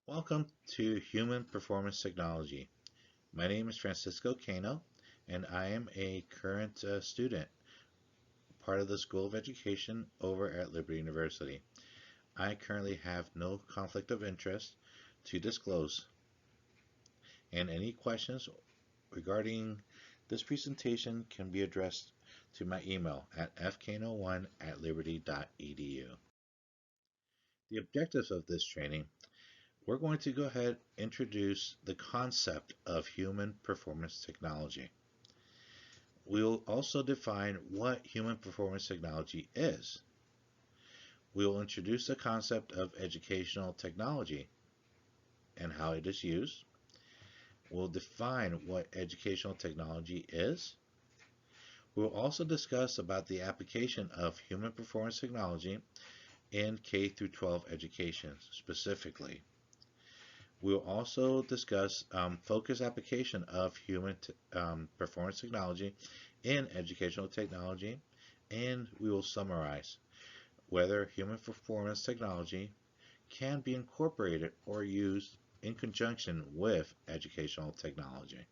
Welcome to Human Performance Technology. My name is Francisco Cano, and I am a current student, part of the School of Education over at Liberty University. I currently have no conflict of interest to disclose, and any questions regarding this presentation can be addressed to my email at fcano1@liberty.edu. The objectives of this training: we're going to go ahead and introduce the concept of human performance technology. We'll also define what human performance technology is. We will introduce the concept of educational technology and how it is used. We'll define what educational technology is. We'll also discuss about the application of human performance technology in K through 12 education specifically. We'll also discuss focus application of human performance technology in educational technology, and we will summarize whether human performance technology can be incorporated or used in conjunction with educational technology.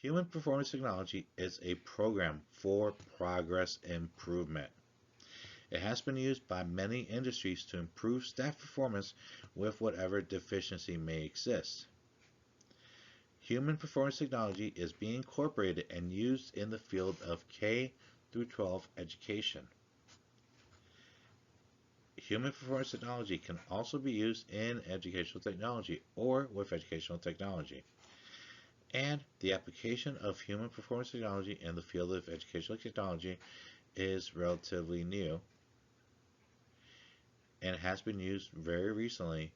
Human performance technology is a program for progress improvement. It has been used by many industries to improve staff performance with whatever deficiency may exist. Human performance technology is being incorporated and used in the field of K through 12 education. Human performance technology can also be used in educational technology or with educational technology. And the application of human performance technology in the field of educational technology is relatively new and has been used very recently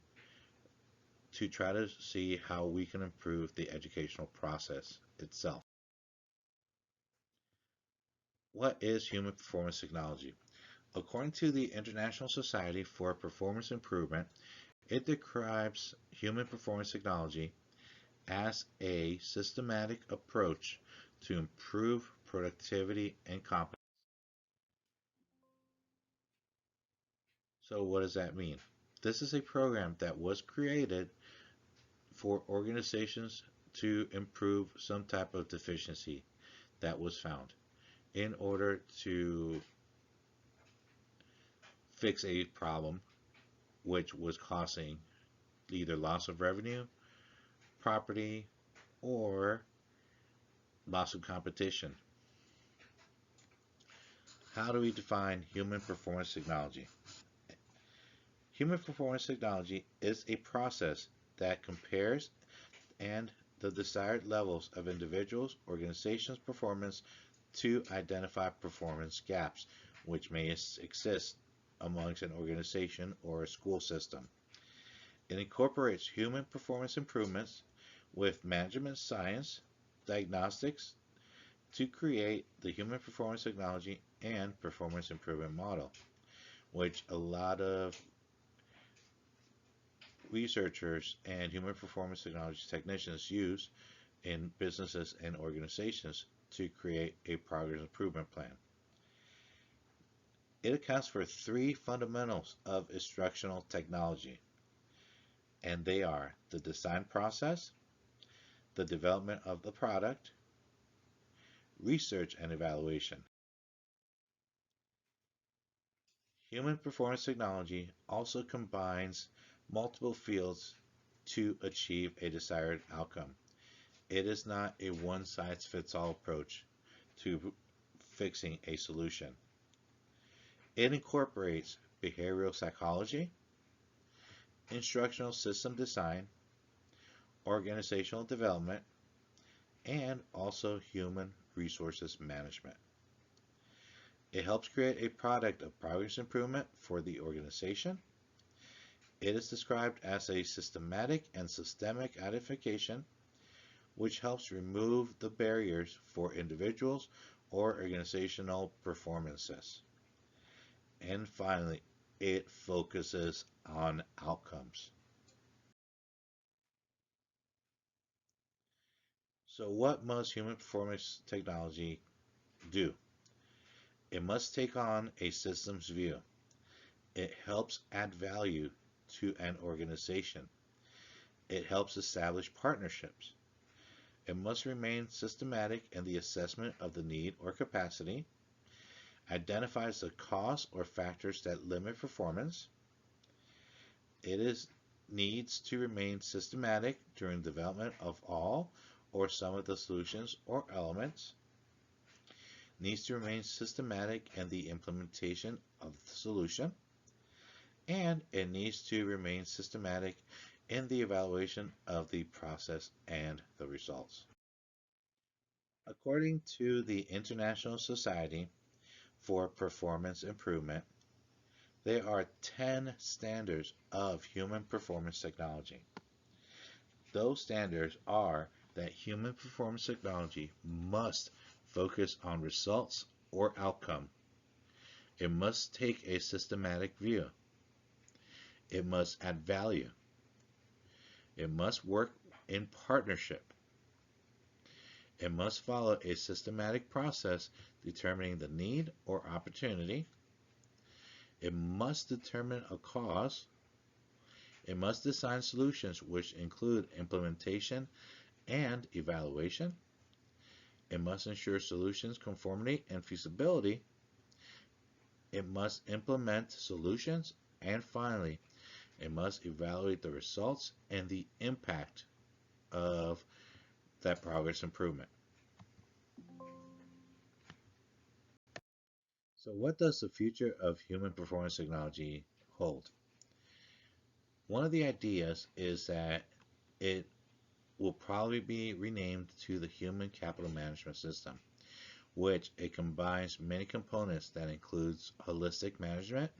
to try to see how we can improve the educational process itself. What is human performance technology? According to the International Society for Performance Improvement, it describes human performance technology as a systematic approach to improve productivity and competence. So what does that mean? This is a program that was created for organizations to improve some type of deficiency that was found in order to fix a problem which was causing either loss of revenue, property, or loss of competition. How do we define human performance technology? Human performance technology is a process that compares and the desired levels of individuals' organizations' performance to identify performance gaps which may exist amongst an organization or a school system. It incorporates human performance improvements with management science, diagnostics to create the human performance technology and performance improvement model, which a lot of researchers and human performance technology technicians use in businesses and organizations to create a progress improvement plan. It accounts for three fundamentals of instructional technology, and they are the design process, the development of the product, research and evaluation. Human performance technology also combines multiple fields to achieve a desired outcome. It is not a one-size-fits-all approach to fixing a solution. It incorporates behavioral psychology, instructional system design, organizational development, and also human resources management. It helps create a product of progress improvement for the organization. It is described as a systematic and systemic identification which helps remove the barriers for individuals or organizational performances. And finally, it focuses on outcomes. So what must human performance technology do? It must take on a systems view. It helps add value to an organization. It helps establish partnerships. It must remain systematic in the assessment of the need or capacity, identifies the costs or factors that limit performance. It is needs to remain systematic during development of all or some of the solutions or elements. Needs to remain systematic in the implementation of the solution. And it needs to remain systematic in the evaluation of the process and the results. According to the International Society for Performance Improvement, there are 10 standards of human performance technology. Those standards are that human performance technology must focus on results or outcome. It must take a systematic view. It must add value. It must work in partnership. It must follow a systematic process determining the need or opportunity. It must determine a cause. It must design solutions which include implementation and evaluation. It must ensure solutions conformity and feasibility. It must implement solutions. And finally, it must evaluate the results and the impact of that progress improvement. So what does the future of human performance technology hold? One of the ideas is that it will probably be renamed to the Human Capital Management System, which it combines many components that includes holistic management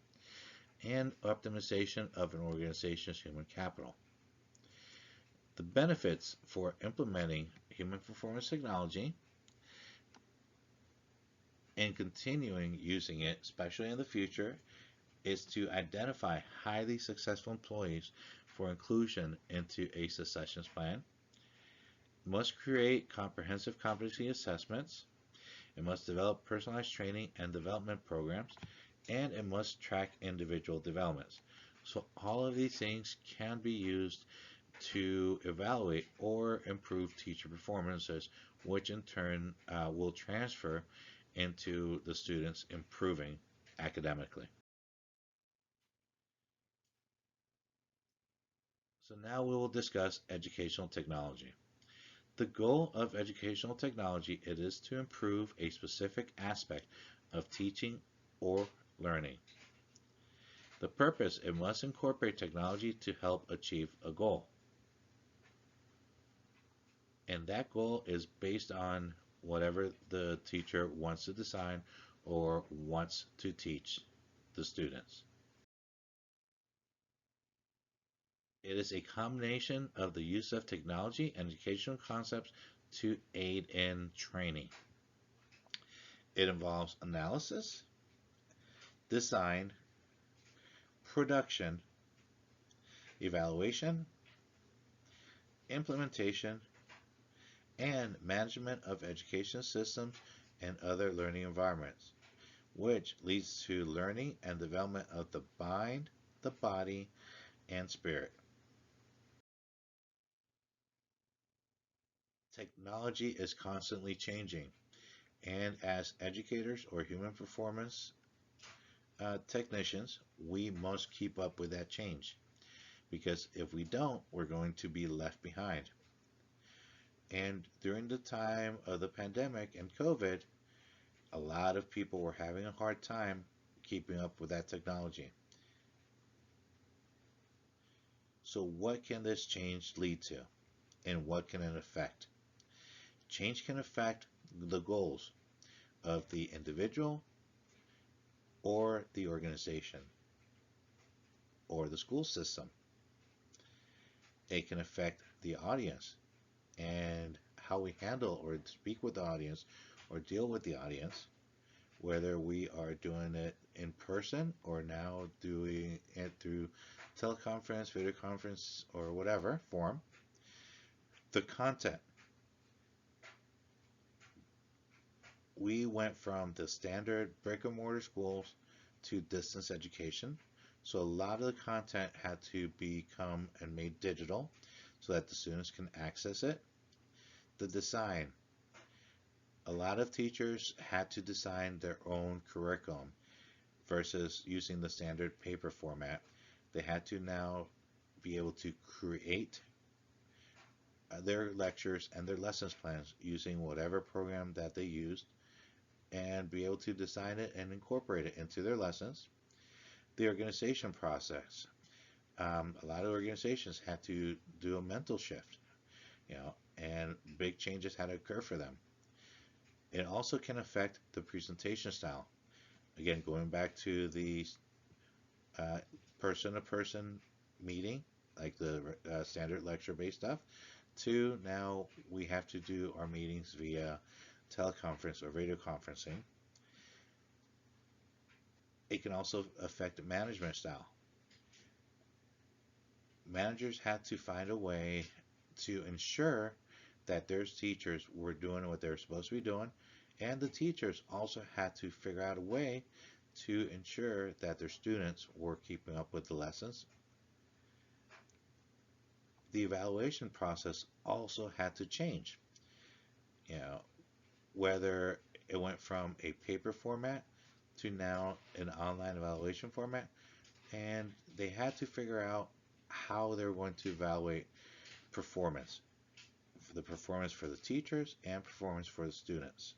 and optimization of an organization's human capital. The benefits for implementing human performance technology and continuing using it, especially in the future, is to identify highly successful employees for inclusion into a succession plan. It must create comprehensive competency assessments. It must develop personalized training and development programs, and it must track individual developments. So all of these things can be used to evaluate or improve teacher performances, which in turn will transfer into the students improving academically. So now we will discuss educational technology. The goal of educational technology it is to improve a specific aspect of teaching or learning. The purpose it must incorporate technology to help achieve a goal. And that goal is based on whatever the teacher wants to design or wants to teach the students. It is a combination of the use of technology and educational concepts to aid in training. It involves analysis, design, production, evaluation, implementation, and management of education systems and other learning environments, which leads to learning and development of the mind, the body, and spirit. Technology is constantly changing, and as educators or human performance technicians, we must keep up with that change because if we don't, we're going to be left behind. And during the time of the pandemic and COVID, a lot of people were having a hard time keeping up with that technology. So, what can this change lead to, and what can it affect? Change can affect the goals of the individual or the organization or the school system. It can affect the audience and how we handle or speak with the audience or deal with the audience, whether we are doing it in person or now doing it through teleconference, video conference, or whatever form. The content. We went from the standard brick and mortar schools to distance education, So a lot of the content had to become and made digital so that the students can access it. The design. A lot of teachers had to design their own curriculum versus using the standard paper format. They had to now be able to create their lectures and their lessons plans using whatever program that they used and be able to design it and incorporate it into their lessons. The organization process. A lot of organizations had to do a mental shift, and big changes had to occur for them. It also can affect the presentation style. Again, going back to the uh, person-to-person meeting, like the standard lecture-based stuff, to now we have to do our meetings via teleconference or video conferencing. It can also affect management style. Managers had to find a way to ensure that their teachers were doing what they were supposed to be doing, and the teachers also had to figure out a way to ensure that their students were keeping up with the lessons. The evaluation process also had to change, you know, whether it went from a paper format to now an online evaluation format, and they had to figure out how they were going to evaluate performance, for the performance for the teachers and performance for the students.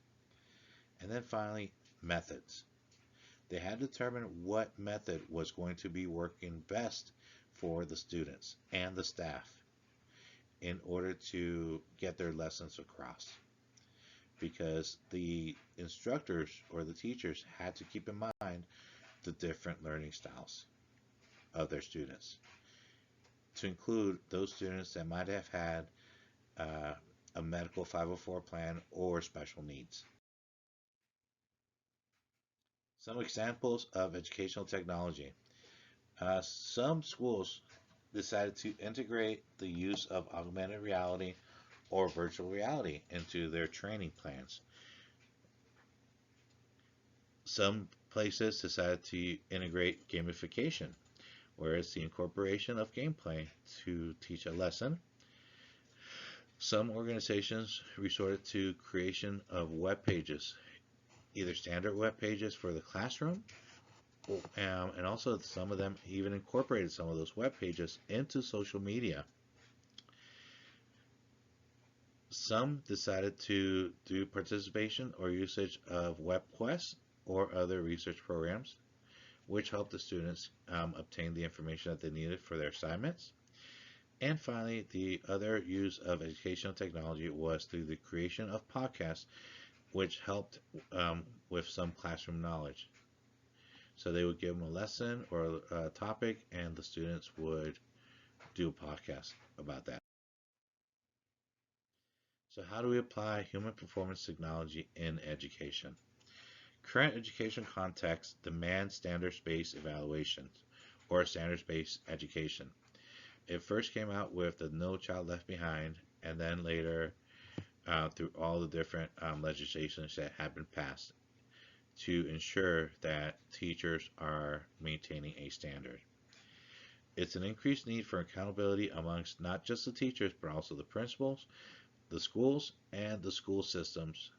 And then finally, methods. They had to determine what method was going to be working best for the students and the staff in order to get their lessons across. Because the instructors or the teachers had to keep in mind the different learning styles of their students, to include those students that might have had uh, a medical 504 plan or special needs. Some examples of educational technology. Some schools decided to integrate the use of augmented reality or virtual reality into their training plans. Some places decided to integrate gamification, where it's the incorporation of gameplay to teach a lesson. Some organizations resorted to creation of web pages, either standard web pages for the classroom, and also some of them even incorporated some of those web pages into social media. Some decided to do participation or usage of web quests or other research programs, which helped the students obtain the information that they needed for their assignments. And finally, the other use of educational technology was through the creation of podcasts, which helped with some classroom knowledge. So they would give them a lesson or a topic, and the students would do a podcast about that. So, how do we apply human performance technology in education? Current education contexts demand standards-based evaluations or standards-based education. It first came out with the No Child Left Behind, and then later through all the different legislations that have been passed to ensure that teachers are maintaining a standard. It's an increased need for accountability amongst not just the teachers, but also the principals, the schools, and the school systems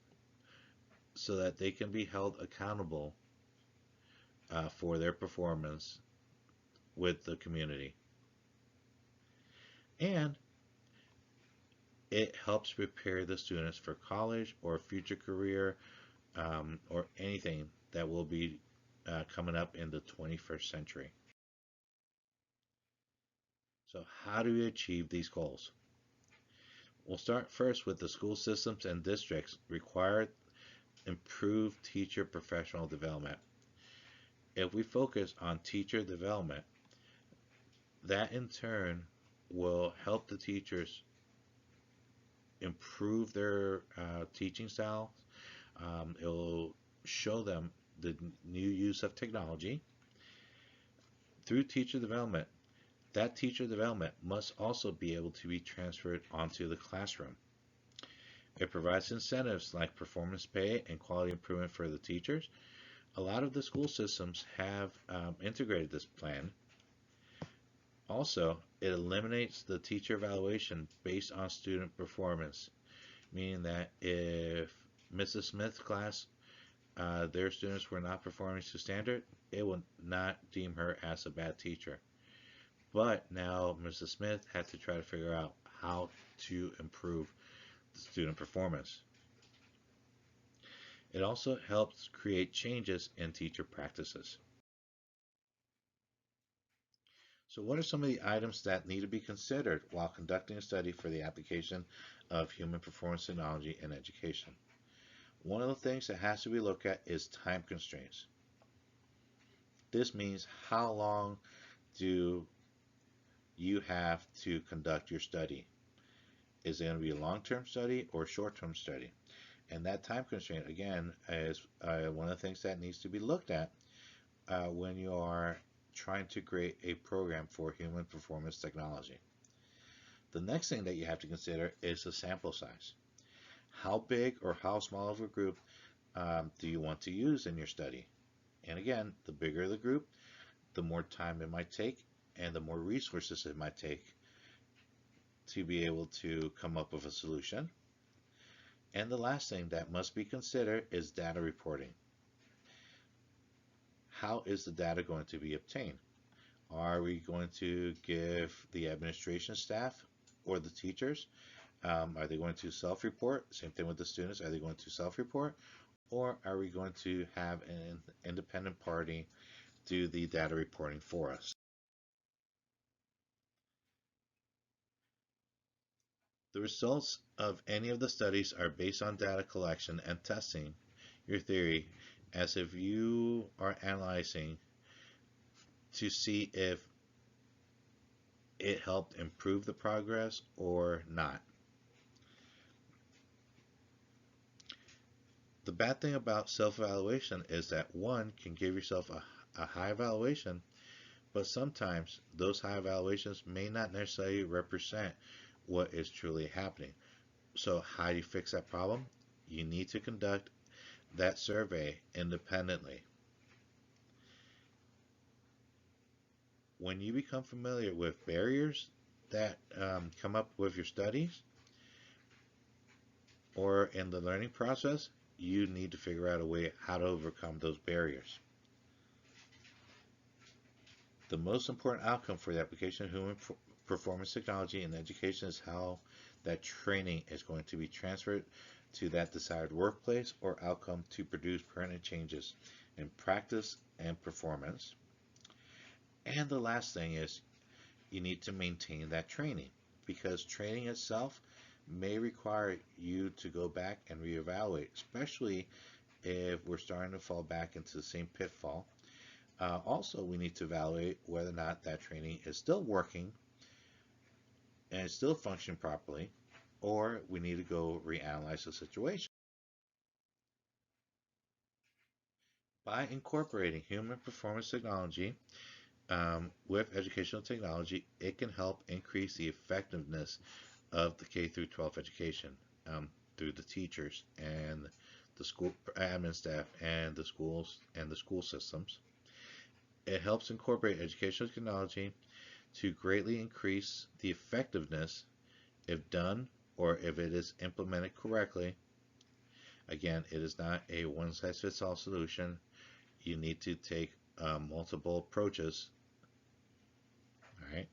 so that they can be held accountable for their performance with the community. And it helps prepare the students for college or future career or anything that will be coming up in the 21st century. So, how do we achieve these goals? We'll start first with the school systems and districts required improved teacher professional development. If we focus on teacher development, that in turn will help the teachers improve their teaching styles. It will show them the new use of technology. Through teacher development, that teacher development must also be able to be transferred onto the classroom. It provides incentives like performance pay and quality improvement for the teachers, A lot of the school systems have integrated this plan. Also, it eliminates the teacher evaluation based on student performance, meaning that if Mrs. Smith's class, their students were not performing to standard, it will not deem her as a bad teacher. But now Mrs. Smith had to try to figure out how to improve the student performance. It also helps create changes in teacher practices. So what are some of the items that need to be considered while conducting a study for the application of human performance technology in education? One of the things that has to be looked at is time constraints. This means how long do you have to conduct your study? Is it going to be a long-term study or a short-term study? And that time constraint, again, is one of the things that needs to be looked at when you are trying to create a program for human performance technology. The next thing that you have to consider is the sample size. How big or how small of a group do you want to use in your study? And again, the bigger the group, the more time it might take and the more resources it might take to be able to come up with a solution. And the last thing that must be considered is data reporting. How is the data going to be obtained? Are we going to give the administration staff or the teachers? Are they going to self-report? Same thing with the students. Are they going to self-report? Or are we going to have an independent party do the data reporting for us? The results of any of the studies are based on data collection and testing your theory as if you are analyzing to see if it helped improve the progress or not. The bad thing about self-evaluation is that one can give yourself a high evaluation, but sometimes those high evaluations may not necessarily represent what is truly happening. So how do you fix that problem? You need to conduct that survey independently. When you become familiar with barriers that come up with your studies or in the learning process, you need to figure out a way how to overcome those barriers. The most important outcome for the application of human performance technology in education is how that training is going to be transferred to that desired workplace or outcome to produce permanent changes in practice and performance. And the last thing is you need to maintain that training because training itself may require you to go back and reevaluate, especially if we're starting to fall back into the same pitfall. Also, we need to evaluate whether or not that training is still working and it's still functioning properly, or we need to go reanalyze the situation. By incorporating human performance technology with educational technology, it can help increase the effectiveness of the K through 12 education through the teachers and the school admin staff and the schools and the school systems. It helps incorporate educational technology to greatly increase the effectiveness if done or if it is implemented correctly. Again, it is not a one-size-fits-all solution. You need to take multiple approaches. All right.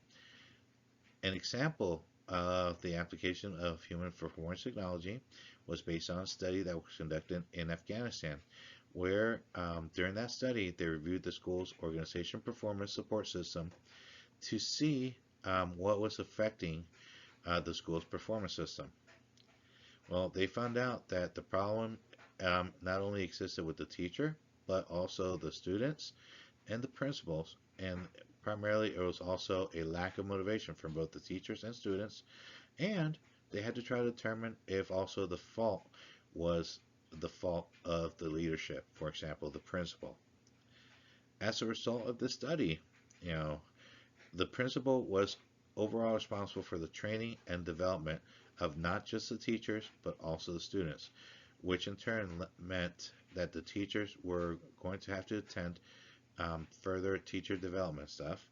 An example of the application of human performance technology was based on a study that was conducted in Afghanistan, where during that study they reviewed the school's organization performance support system to see what was affecting the school's performance system. Well, they found out that the problem not only existed with the teacher, but also the students and the principals, and primarily it was also a lack of motivation from both the teachers and students, and they had to try to determine if also the fault was the fault of the leadership, for example, the principal. As a result of this study, you know, the principal was overall responsible for the training and development of not just the teachers, but also the students, which in turn meant that the teachers were going to have to attend further teacher development stuff.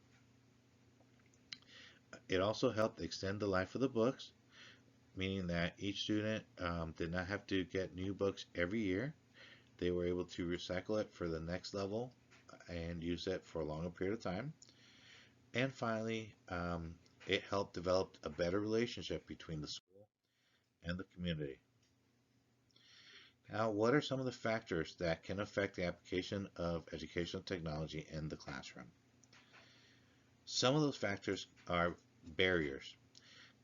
It also helped extend the life of the books, meaning that each student did not have to get new books every year. They were able to recycle it for the next level and use it for a longer period of time. And finally, it helped develop a better relationship between the school and the community. Now, what are some of the factors that can affect the application of educational technology in the classroom? Some of those factors are barriers.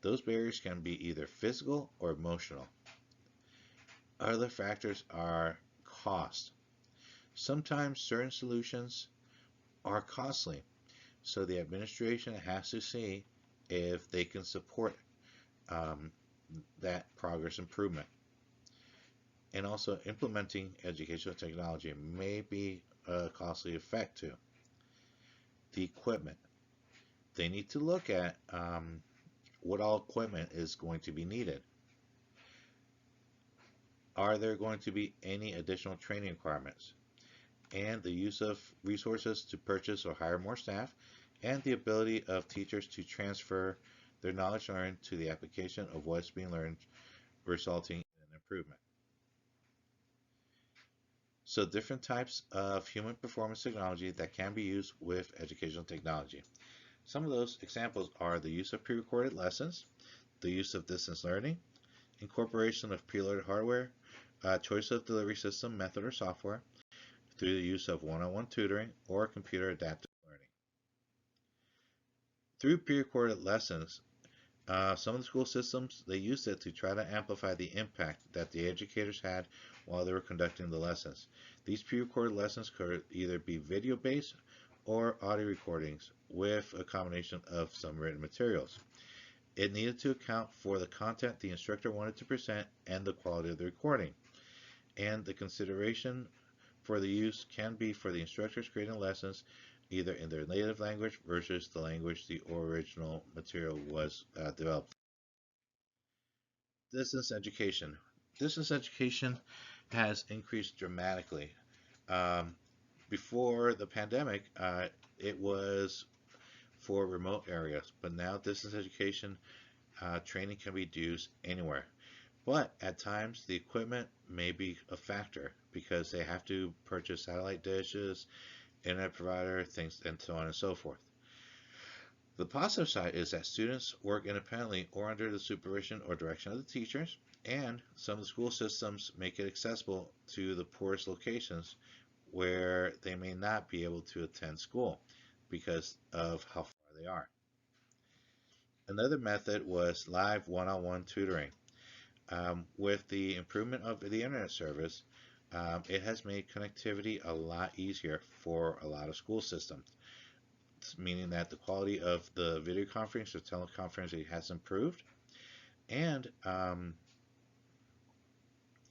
Those barriers can be either physical or emotional. Other factors are cost. Sometimes certain solutions are costly, so the administration has to see if they can support um, that progress improvement. And also, implementing educational technology may be a costly effect too. The equipment. They need to look at what all equipment is going to be needed. Are there going to be any additional training requirements? And the use of resources to purchase or hire more staff, and the ability of teachers to transfer their knowledge learned to the application of what's being learned, resulting in an improvement. So different types of human performance technology that can be used with educational technology. Some of those examples are the use of pre-recorded lessons, the use of distance learning, incorporation of preloaded hardware, choice of delivery system, method, or software, through the use of one-on-one tutoring or computer adaptive learning. Through pre-recorded lessons, some of the school systems, they used it to try to amplify the impact that the educators had while they were conducting the lessons. These pre-recorded lessons could either be video-based or audio recordings with a combination of some written materials. It needed to account for the content the instructor wanted to present and the quality of the recording. And the consideration for the use can be for the instructors creating lessons either in their native language versus the language the original material was developed. Distance education. Distance education has increased dramatically. Um, Before the pandemic, it was for remote areas, but now distance education training can be used anywhere. But at times, the equipment may be a factor because they have to purchase satellite dishes, internet provider, things, and so on and so forth. The positive side is that students work independently or under the supervision or direction of the teachers, and some of the school systems make it accessible to the poorest locations where they may not be able to attend school because of how far they are. Another method was live one-on-one tutoring. With the improvement of the internet service, it has made connectivity a lot easier for a lot of school systems, meaning that the quality of the video conference or teleconferencing has improved. And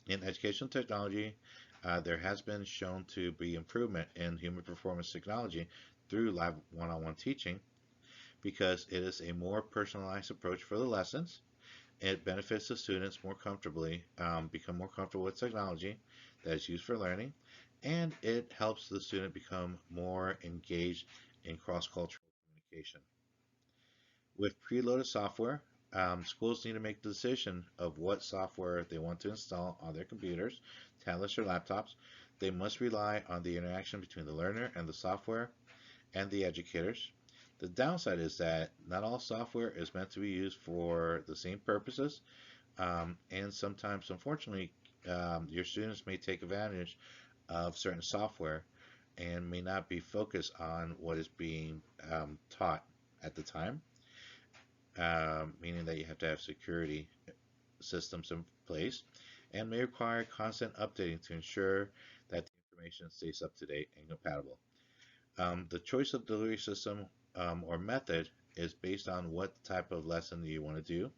in educational technology, there has been shown to be improvement in human performance technology through live one-on-one teaching because it is a more personalized approach for the lessons. It benefits the students more comfortably, become more comfortable with technology that is used for learning, and it helps the student become more engaged in cross-cultural communication. With preloaded software, schools need to make the decision of what software they want to install on their computers, tablets, or laptops. They must rely on the interaction between the learner and the software and the educators. The downside is that not all software is meant to be used for the same purposes, and sometimes, unfortunately, your students may take advantage of certain software and may not be focused on what is being taught at the time, meaning that you have to have security systems in place and may require constant updating to ensure that the information stays up to date and compatible. The choice of delivery system or method is based on what type of lesson you want to do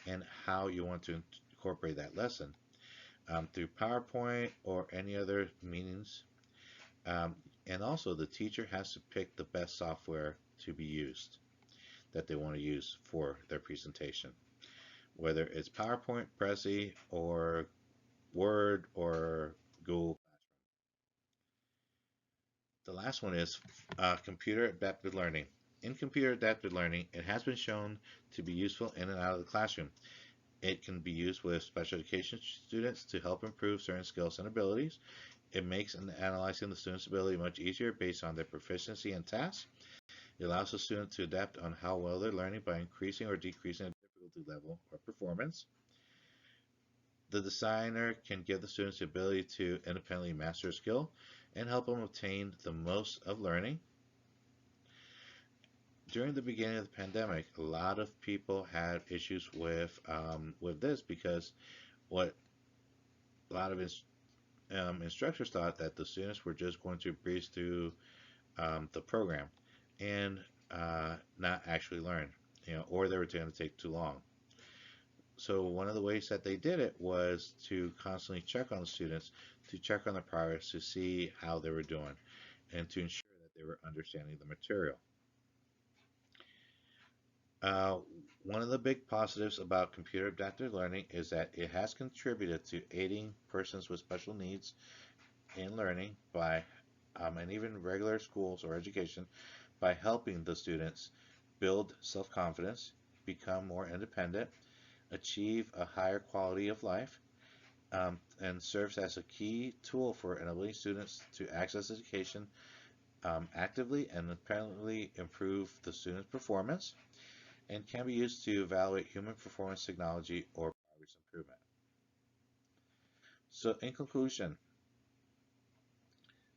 and how you want to incorporate that lesson. Through PowerPoint or any other means. Um, and also, the teacher has to pick the best software to be used that they want to use for their presentation, whether it's PowerPoint, Prezi, or Word, or Google. The last one is computer adaptive learning. In computer adaptive learning, it has been shown to be useful in and out of the classroom. It can be used with special education students to help improve certain skills and abilities. It makes analyzing the student's ability much easier based on their proficiency and tasks. It allows the student to adapt on how well they're learning by increasing or decreasing the difficulty level or performance. The designer can give the students the ability to independently master a skill and help them obtain the most of learning. During the beginning of the pandemic, a lot of people had issues with this because what a lot of instructors thought that the students were just going to breeze through the program and not actually learn, or they were going to take too long. So one of the ways that they did it was to constantly check on the students, to check on the progress, to see how they were doing, and to ensure that they were understanding the material. Uh, One of the big positives about computer adaptive learning is that it has contributed to aiding persons with special needs in learning by, and even regular schools or education, by helping the students build self-confidence, become more independent, achieve a higher quality of life, and serves as a key tool for enabling students to access education actively and apparently improve the student's performance, and can be used to evaluate human performance technology or progress improvement. So, in conclusion,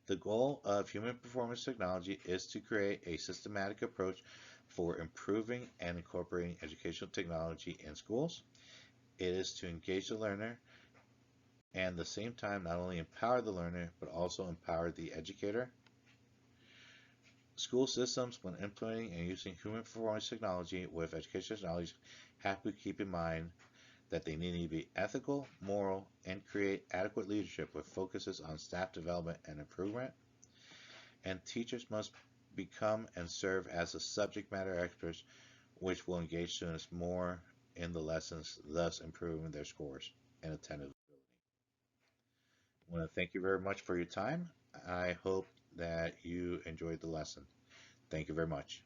the goal of human performance technology is to create a systematic approach for improving and incorporating educational technology in schools. It is to engage the learner and at the same time not only empower the learner but also empower the educator. School systems, when implementing and using human performance technology with educational technologies, have to keep in mind that they need to be ethical, moral, and create adequate leadership with focuses on staff development and improvement. And teachers must become and serve as the subject matter experts, which will engage students more in the lessons, thus improving their scores and attendance ability. I want to thank you very much for your time. I hope that you enjoyed the lesson. Thank you very much.